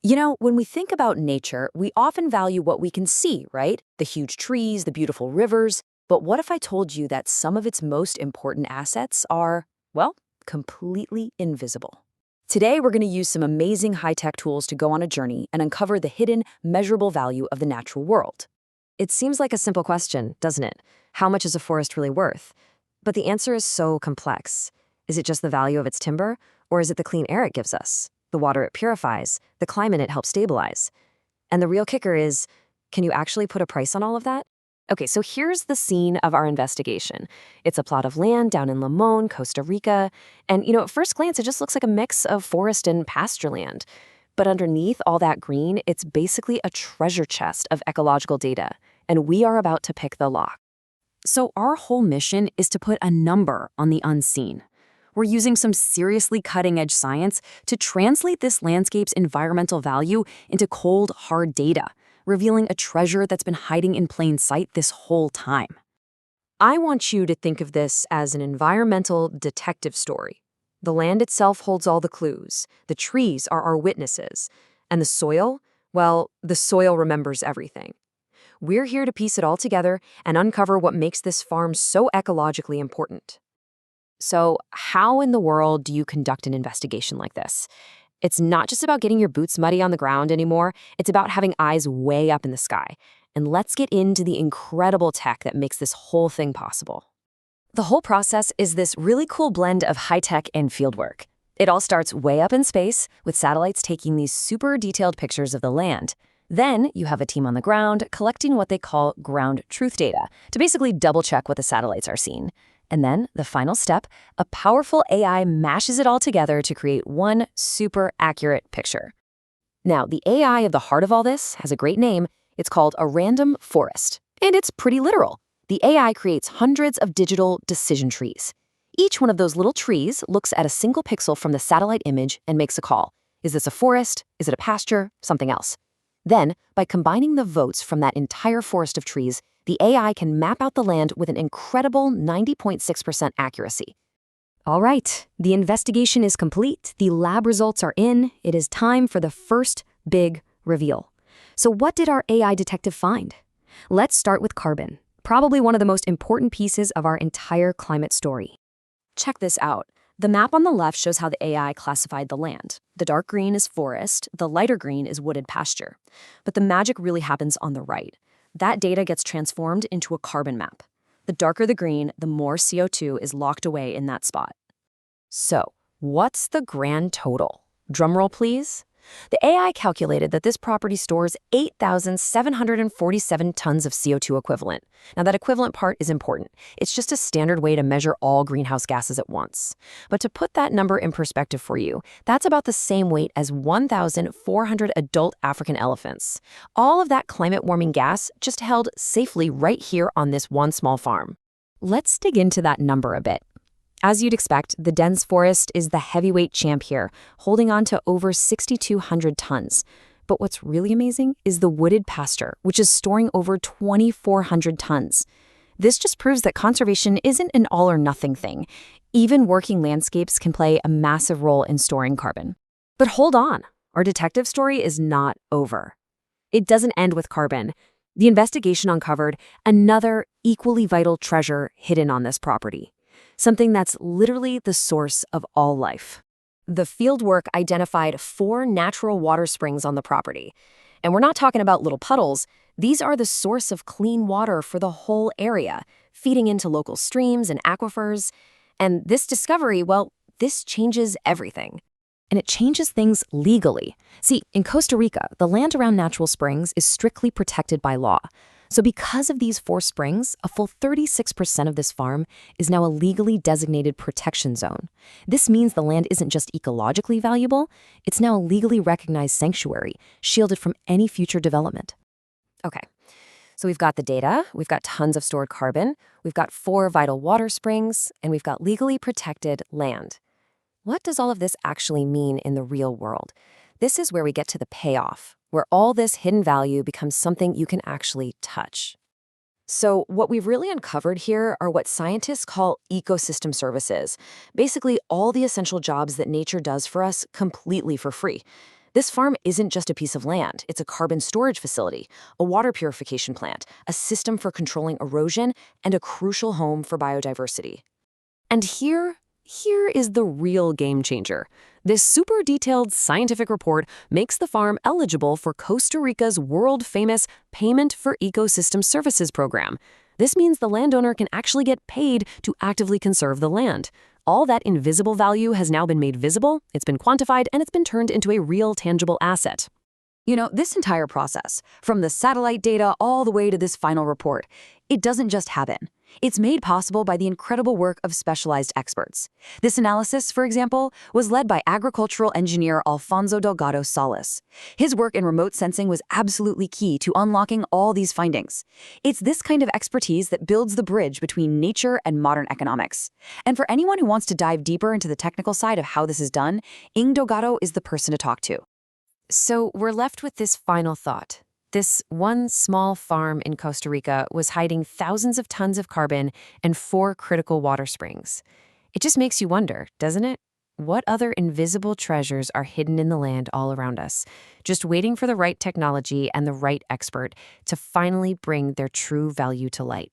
You know, when we think about nature, we often value what we can see, right? The huge trees, the beautiful rivers. But what if I told you that some of its most important assets are, well, completely invisible? Today, we're going to use some amazing high-tech tools to go on a journey and uncover the hidden, measurable value of the natural world. It seems like a simple question, doesn't it? How much is a forest really worth? But the answer is so complex. Is it just the value of its timber, or is it the clean air it gives us, the water it purifies, the climate it helps stabilize? And the real kicker is, can you actually put a price on all of that? Okay, so here's the scene of our investigation. It's a plot of land down in Limón, Costa Rica, and at first glance, it just looks like a mix of forest and pasture land. But underneath all that green, it's basically a treasure chest of ecological data, and we are about to pick the lock. So our whole mission is to put a number on the unseen. We're using some seriously cutting-edge science to translate this landscape's environmental value into cold, hard data, revealing a treasure that's been hiding in plain sight this whole time. I want you to think of this as an environmental detective story. The land itself holds all the clues, the trees are our witnesses, and the soil, well, the soil remembers everything. We're here to piece it all together and uncover what makes this farm so ecologically important. So, how in the world do you conduct an investigation like this? It's not just about getting your boots muddy on the ground anymore, it's about having eyes way up in the sky. And let's get into the incredible tech that makes this whole thing possible. The whole process is this really cool blend of high-tech and fieldwork. It all starts way up in space, with satellites taking these super detailed pictures of the land. Then you have a team on the ground collecting what they call ground truth data to basically double-check what the satellites are seeing. And then, the final step, a powerful AI mashes it all together to create one super accurate picture. Now, the AI of the heart of all this has a great name. It's called a random forest. And it's pretty literal. The AI creates hundreds of digital decision trees. Each one of those little trees looks at a single pixel from the satellite image and makes a call. Is this a forest? Is it a pasture? Something else. Then, by combining the votes from that entire forest of trees, the AI can map out the land with an incredible 90.6% accuracy. All right, the investigation is complete. The lab results are in. It is time for the first big reveal. So what did our AI detective find? Let's start with carbon, probably one of the most important pieces of our entire climate story. Check this out. The map on the left shows how the AI classified the land. The dark green is forest, the lighter green is wooded pasture. But the magic really happens on the right. That data gets transformed into a carbon map. The darker the green, the more CO2 is locked away in that spot. So, what's the grand total? Drumroll, please. The AI calculated that this property stores 8,747 tons of CO2 equivalent. Now, that equivalent part is important. It's just a standard way to measure all greenhouse gases at once. But to put that number in perspective for you, that's about the same weight as 1,400 adult African elephants. All of that climate-warming gas just held safely right here on this one small farm. Let's dig into that number a bit. As you'd expect, the dense forest is the heavyweight champ here, holding on to over 6,200 tons. But what's really amazing is the wooded pasture, which is storing over 2,400 tons. This just proves that conservation isn't an all-or-nothing thing. Even working landscapes can play a massive role in storing carbon. But hold on, our detective story is not over. It doesn't end with carbon. The investigation uncovered another equally vital treasure hidden on this property. Something that's literally the source of all life. The fieldwork identified 4 natural water springs on the property. And we're not talking about little puddles. These are the source of clean water for the whole area, feeding into local streams and aquifers. And this discovery, well, this changes everything. And it changes things legally. See, in Costa Rica, the land around natural springs is strictly protected by law. So because of these 4 springs, a full 36% of this farm is now a legally designated protection zone. This means the land isn't just ecologically valuable, it's now a legally recognized sanctuary, shielded from any future development. Okay, so we've got the data, we've got tons of stored carbon, we've got 4 vital water springs, and we've got legally protected land. What does all of this actually mean in the real world? This is where we get to the payoff, where all this hidden value becomes something you can actually touch. So what we've really uncovered here are what scientists call ecosystem services, basically all the essential jobs that nature does for us completely for free. This farm isn't just a piece of land, it's a carbon storage facility, a water purification plant, a system for controlling erosion, and a crucial home for biodiversity. And here is the real game changer. This super detailed scientific report makes the farm eligible for Costa Rica's world-famous Payment for Ecosystem Services program. This means the landowner can actually get paid to actively conserve the land. All that invisible value has now been made visible, it's been quantified, and it's been turned into a real tangible asset. You know, this entire process, from the satellite data all the way to this final report, it doesn't just happen. It's made possible by the incredible work of specialized experts. This analysis, for example, was led by agricultural engineer Alfonso Delgado Salas. His work in remote sensing was absolutely key to unlocking all these findings. It's this kind of expertise that builds the bridge between nature and modern economics. And for anyone who wants to dive deeper into the technical side of how this is done, Delgado is the person to talk to. So we're left with this final thought. This one small farm in Costa Rica was hiding thousands of tons of carbon and 4 critical water springs. It just makes you wonder, doesn't it? What other invisible treasures are hidden in the land all around us, just waiting for the right technology and the right expert to finally bring their true value to light?